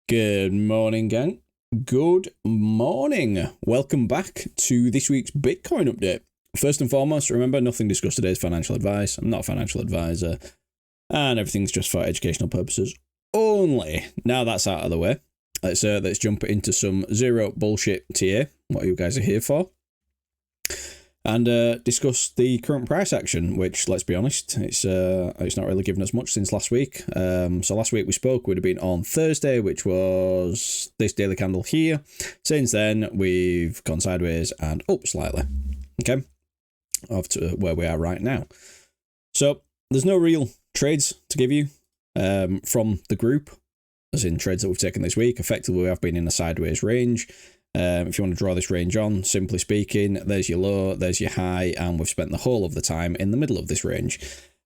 Good morning, gang. Good morning. Welcome back to this week's Bitcoin update. First and foremost, remember, nothing discussed today is financial advice. I'm not a financial advisor, and everything's just for educational purposes only. Now that's out of the way, let's jump into some zero bullshit TA, what you guys are here for, and discuss the current price action, which, let's be honest, it's not really given us much since last week. So last week we spoke would have been on Thursday, which was this daily candle here. Since then, we've gone sideways and up slightly, okay, up to where we are right now. So there's no real trades to give you from the group, as in trades that we've taken this week. Effectively, we have been in a sideways range. If you want to draw this range on, simply speaking, there's your low, there's your high, and we've spent the whole of the time in the middle of this range.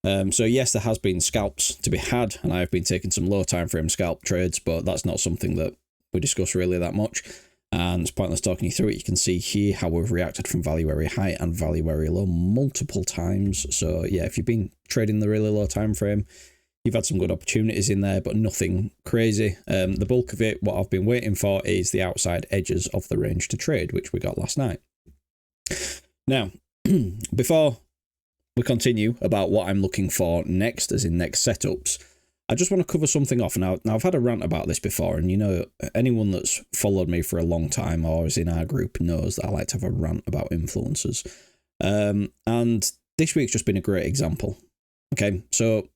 So yes, there has been scalps to be had, and I've been taking some low time frame scalp trades, but that's not something that we discuss really that much, and it's pointless talking you through it. You can see here how we've reacted from value area high and value area low multiple times. So yeah, if you've been trading the really low time frame, you've had some good opportunities in there, but nothing crazy. The bulk of it, what I've been waiting for, is the outside edges of the range to trade, which we got last night. Now, before we continue about what I'm looking for next, as in next setups, I just want to cover something off. Now I've had a rant about this before, and you know, anyone that's followed me for a long time or is in our group knows that I like to have a rant about influencers. And this week's just been a great example. Okay, so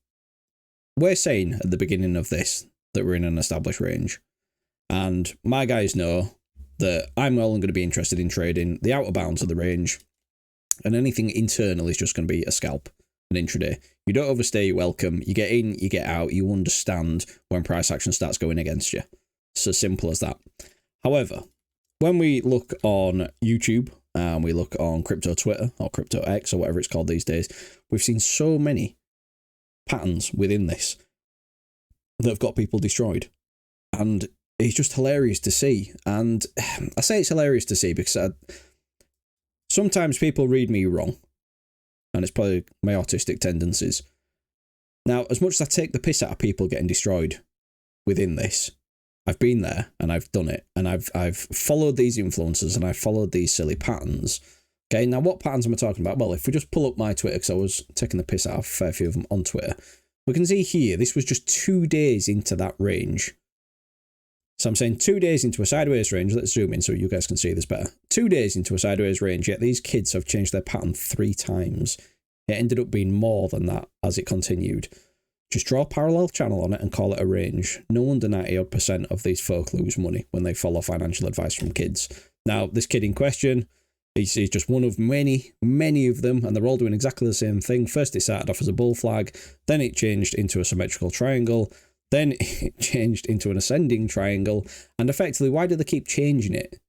we're saying at the beginning of this that we're in an established range, and my guys know that I'm well and going to be interested in trading the outer bounds of the range, and anything internal is just going to be a scalp, an intraday. You don't overstay your welcome. You get in, you get out, you understand when price action starts going against you. It's as simple as that. However, when we look on YouTube and we look on crypto Twitter or crypto X or whatever it's called these days, we've seen so many patterns within this that have got people destroyed, and it's just hilarious to see. And I say it's hilarious to see because sometimes people read me wrong, and it's probably my autistic tendencies. Now, as much as I take the piss out of people getting destroyed within this, I've been there and I've done it, and I've followed these influencers and I've followed these silly patterns. Okay, now what patterns am I talking about? Well, if we just pull up my Twitter, because I was taking the piss out of a fair few of them on Twitter, we can see here, this was just 2 days into that range. So I'm saying 2 days into a sideways range. Let's zoom in so you guys can see this better. 2 days into a sideways range, yet these kids have changed their pattern 3 times. It ended up being more than that as it continued. Just draw a parallel channel on it and call it a range. No wonder 90% of these folk lose money when they follow financial advice from kids. Now, this kid in question, he's just one of many of them, and they're all doing exactly the same thing. First, it started off as a bull flag, then it changed into a symmetrical triangle, then it changed into an ascending triangle, and effectively, why do they keep changing it?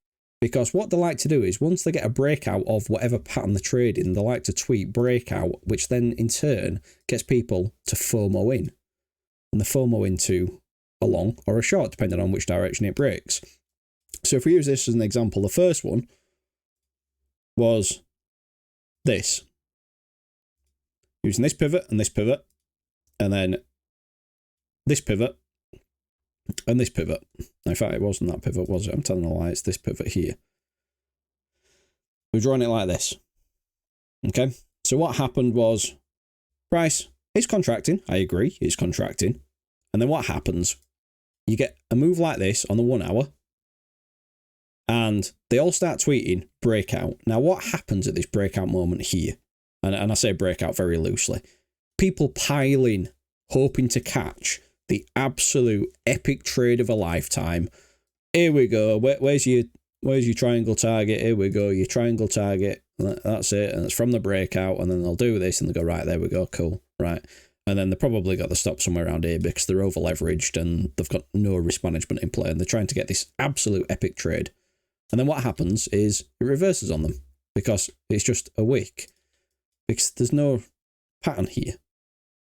Because what they like to do is, once they get a breakout of whatever pattern they're trading, they like to tweet breakout, which then in turn gets people to FOMO in. And the FOMO into a long or a short, depending on which direction it breaks. So if we use this as an example, the first one was this. Using this pivot, and then this pivot, and this pivot. In fact, it wasn't that pivot, was it? I'm telling a lie, it's this pivot here. We're drawing it like this. Okay, so what happened was, price is contracting. I agree, it's contracting. And then what happens? You get a move like this on the 1 hour, and they all start tweeting breakout. Now, what happens at this breakout moment here? And I say breakout very loosely. People pile in, hoping to catch the absolute epic trade of a lifetime. Here we go. Where's your triangle target? Here we go. Your triangle target. That's it. And it's from the breakout. And then they'll do this and they go, right, there we go. Cool. Right. And then they probably got the stop somewhere around here because they're over leveraged and they've got no risk management in play. And they're trying to get this absolute epic trade. And then what happens is it reverses on them because it's just a wick. Because there's no pattern here.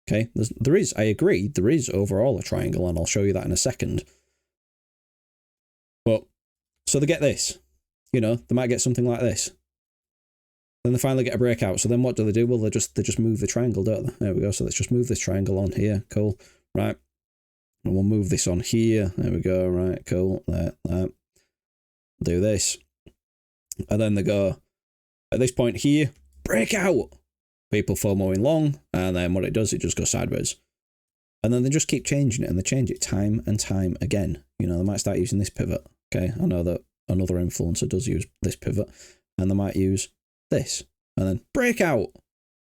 Okay, there is, I agree, there is overall a triangle, and I'll show you that in a second. But, so they get this. You know, they might get something like this. Then they finally get a breakout. So then what do? Well, they just move the triangle, don't they? There we go. So let's just move this triangle on here. Cool. Right. And we'll move this on here. There we go. Right, cool. There. Do this. And then they go, at this point here, break out. People FOMOing long, and then what it does, it just goes sideways. And then they just keep changing it, and they change it time and time again. You know, they might start using this pivot. Okay, I know that another influencer does use this pivot, and they might use this. And then break out,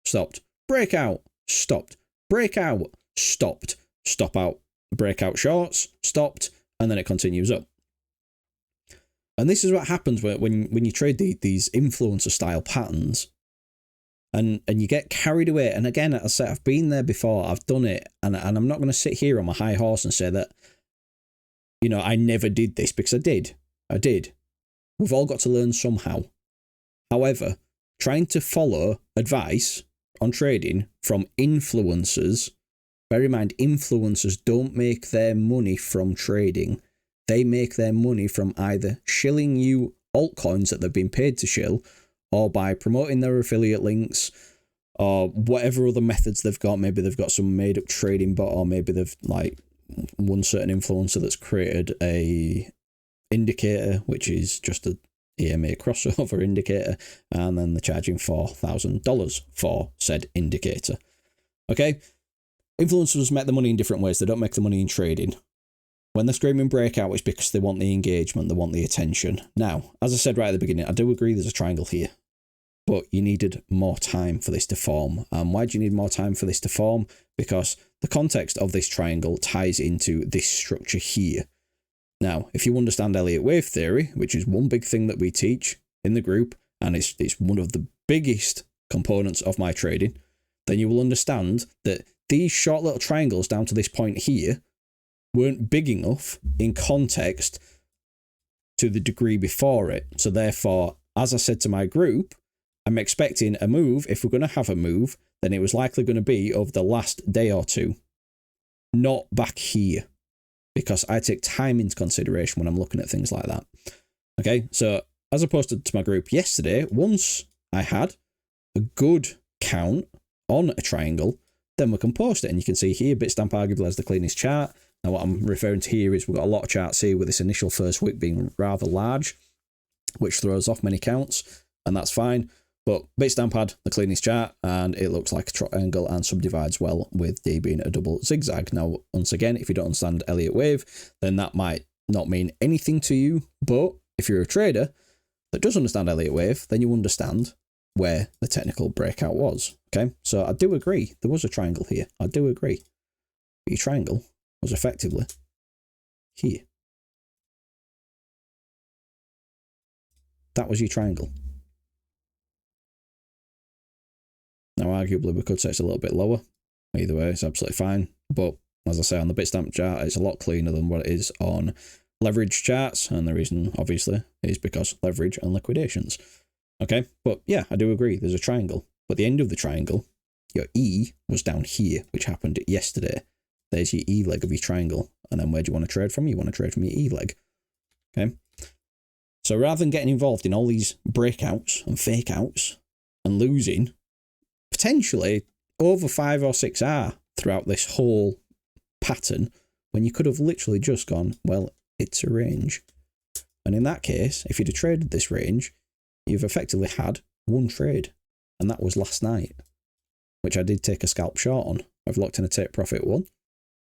stopped. Break out, stopped. Break out, stopped. Stop out, breakout shorts, stopped, and then it continues up. And this is what happens when you trade these influencer style patterns, and you get carried away. And again, as I said, I've been there before, I've done it, and I'm not going to sit here on my high horse and say that, you know, I never did this, because I did. We've all got to learn somehow. However, trying to follow advice on trading from influencers, bear in mind, influencers don't make their money from trading. They make their money from either shilling you altcoins that they've been paid to shill, or by promoting their affiliate links, or whatever other methods they've got. Maybe they've got some made up trading bot, or maybe they've like one certain influencer that's created a indicator, which is just a EMA crossover indicator, and then they're charging $4,000 for said indicator. Okay? Influencers make the money in different ways. They don't make the money in trading. When they're screaming breakout, it's because they want the engagement, they want the attention. Now, as I said right at the beginning, I do agree there's a triangle here, but you needed more time for this to form. Why do you need more time for this to form? Because the context of this triangle ties into this structure here. Now, if you understand Elliott wave theory, which is one big thing that we teach in the group, and it's one of the biggest components of my trading, then you will understand that these short little triangles down to this point here weren't big enough in context to the degree before it. So therefore, as I said to my group, I'm expecting a move. If we're going to have a move, then it was likely going to be over the last day or two, not back here, because I take time into consideration when I'm looking at things like that. Okay, so as I posted to my group yesterday, once I had a good count on a triangle, then we can post it. And you can see here, Bitstamp arguably has the cleanest chart. Now, what I'm referring to here is we've got a lot of charts here with this initial first wick being rather large, which throws off many counts, and that's fine. But Bitstamp had the cleanest chart, and it looks like a triangle and subdivides well with D being a double zigzag. Now, once again, if you don't understand Elliott wave, then that might not mean anything to you. But if you're a trader that does understand Elliott wave, then you understand where the technical breakout was. Okay, so I do agree there was a triangle here. I do agree. But your triangle was effectively here. That was your triangle. Now, arguably, we could say it's a little bit lower. Either way, it's absolutely fine. But as I say, on the Bitstamp chart, it's a lot cleaner than what it is on leverage charts. And the reason, obviously, is because leverage and liquidations. Okay, but yeah, I do agree. There's a triangle. But the end of the triangle, your E was down here, which happened yesterday. There's your E leg of your triangle. And then where do you want to trade from? You want to trade from your E leg. Okay. So rather than getting involved in all these breakouts and fake outs and losing potentially over 5 or 6R throughout this whole pattern, when you could have literally just gone, well, it's a range. And in that case, if you'd have traded this range, you've effectively had one trade. And that was last night, which I did take a scalp short on. I've locked in a take profit 1.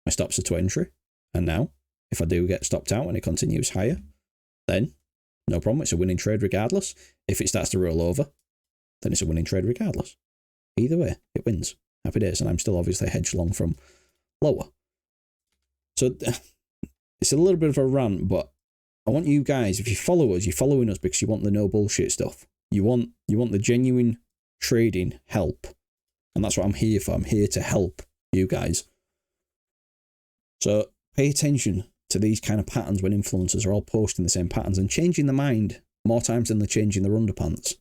My stops are to entry. And now, if I do get stopped out and it continues higher, then no problem. It's a winning trade regardless. If it starts to roll over, then it's a winning trade regardless. Either way, it wins. Happy days. And I'm still obviously hedged long from lower. So it's a little bit of a rant, but I want you guys, if you follow us, you're following us because you want the no bullshit stuff. You want the genuine trading help. And that's what I'm here for. I'm here to help you guys. So pay attention to these kind of patterns when influencers are all posting the same patterns and changing the mind more times than they're changing their underpants.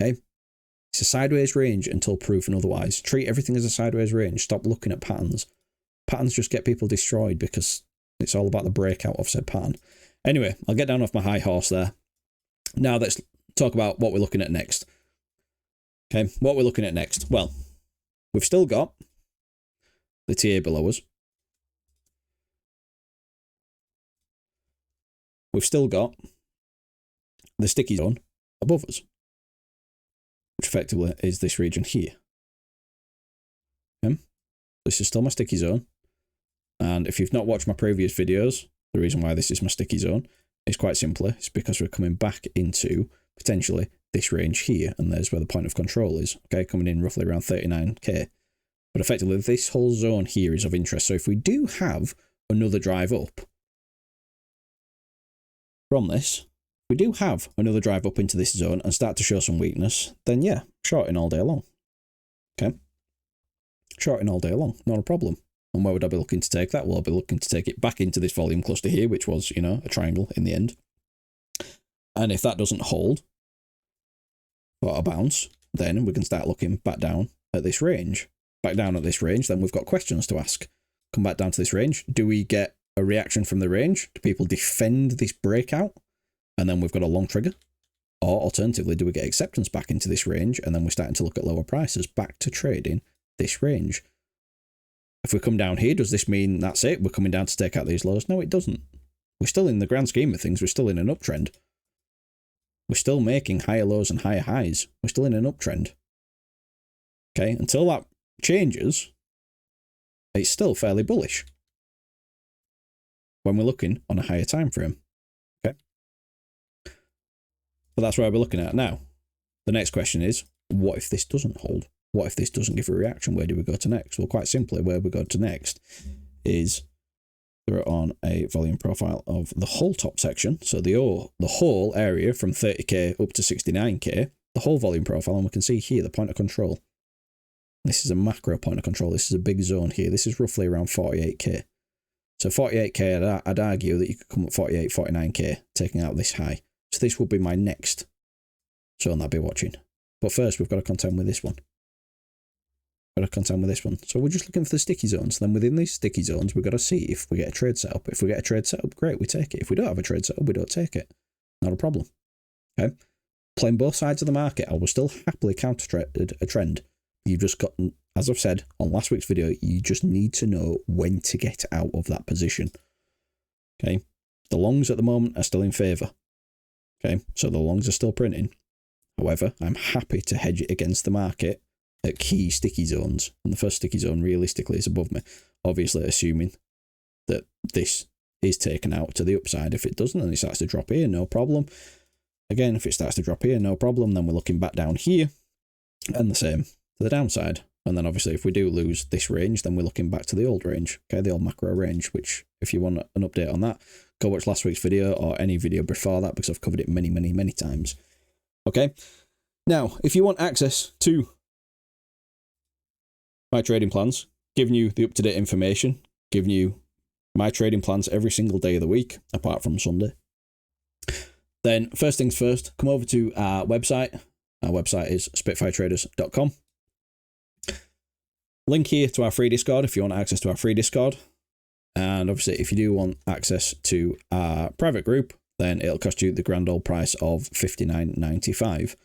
Okay? It's a sideways range until proven otherwise. Treat everything as a sideways range. Stop looking at patterns. Patterns just get people destroyed because it's all about the breakout of said pattern. Anyway, I'll get down off my high horse there. Now let's talk about what we're looking at next. Okay, what we're looking at next. Well, we've still got the TA below us. we've still got the sticky zone above us, which effectively is this region here. Okay? This is still my sticky zone. And if you've not watched my previous videos, the reason why this is my sticky zone is quite simply, it's because we're coming back into potentially this range here, and there's where the point of control is, okay, coming in roughly around 39k. But effectively, this whole zone here is of interest. So if we do have another drive up from this, we do have another drive up into this zone and start to show some weakness, then yeah, shorting all day long. Okay? Shorting all day long, not a problem. And where would I be looking to take that? Well, I'll be looking to take it back into this volume cluster here, which was, you know, a triangle in the end. And if that doesn't hold for a bounce, then we can start looking back down at this range. Back down at this range, then we've got questions to ask. Come back down to this range. Do we get a reaction from the range? Do people defend this breakout? And then we've got a long trigger. Or alternatively, do we get acceptance back into this range? And then we're starting to look at lower prices back to trading this range. If we come down here, does this mean that's it? We're coming down to take out these lows? No, it doesn't. We're still in the grand scheme of things. We're still in an uptrend. We're still making higher lows and higher highs. We're still in an uptrend. Okay, until that changes, it's still fairly bullish when we're looking on a higher time frame. Okay, but that's where we're looking at now. The next question is, what if this doesn't hold? What if this doesn't give a reaction? Where do we go to next? Well, quite simply, where we go to next is we're on a volume profile of the whole top section. So the whole area from 30k up to 69k, the whole volume profile, and we can see here the point of control. This is a macro point of control. This is a big zone here. This is roughly around 48k. So 48k, I'd argue that you could come at 48, 49k, taking out this high. So this would be my next zone I'd be watching. But first, we've got to contend with this one. So we're just looking for the sticky zones. Then within these sticky zones, we've got to see if we get a trade setup. If we get a trade setup, great, we take it. If we don't have a trade setup, we don't take it. Not a problem. Okay? Playing both sides of the market, I will still happily counter a trend. You've just got, as I've said on last week's video, you just need to know when to get out of that position. Okay? The longs at the moment are still in favour. Okay? So the longs are still printing. However, I'm happy to hedge it against the market at key sticky zones. And the first sticky zone realistically is above me. Obviously, assuming that this is taken out to the upside. If it doesn't, and it starts to drop here, no problem. Again, if it starts to drop here, no problem. Then we're looking back down here. And the same to the downside. And then obviously if we do lose this range, then we're looking back to the old range, okay, the old macro range, which if you want an update on that, go watch last week's video or any video before that, because I've covered it many, many, many times. Okay, now if you want access to my trading plans, giving you the up-to-date information, giving you my trading plans every single day of the week, apart from Sunday, then first things first, come over to our website. Our website is spitfiretraders.com. Link here to our free Discord if you want access to our free Discord. And obviously, if you do want access to our private group, then it'll cost you the grand old price of $59.95.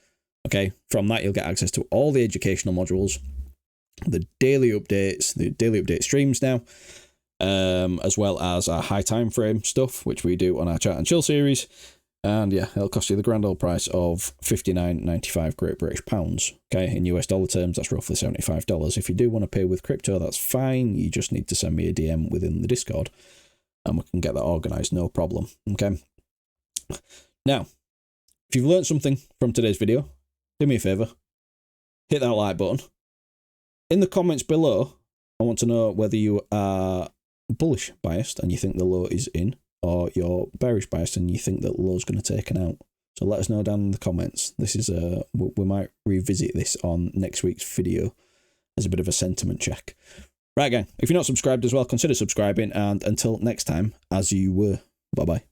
Okay, from that, you'll get access to all the educational modules, the daily update streams now, as well as our high time frame stuff, which we do on our Chat and Chill series. And yeah, it'll cost you the grand old price of $59.95 Great British Pounds. Okay, in US dollar terms, that's roughly $75. If you do want to pay with crypto, that's fine. You just need to send me a DM within the Discord and we can get that organized, no problem. Okay. Now, if you've learned something from today's video, do me a favor, hit that like button. In the comments below, I want to know whether you are bullish biased and you think the low is in, or you're bearish biased and you think that low's going to take an out. So let us know down in the comments. This is we might revisit this on next week's video as a bit of a sentiment check. Right, gang, if you're not subscribed as well, consider subscribing, and until next time, as you were, bye bye.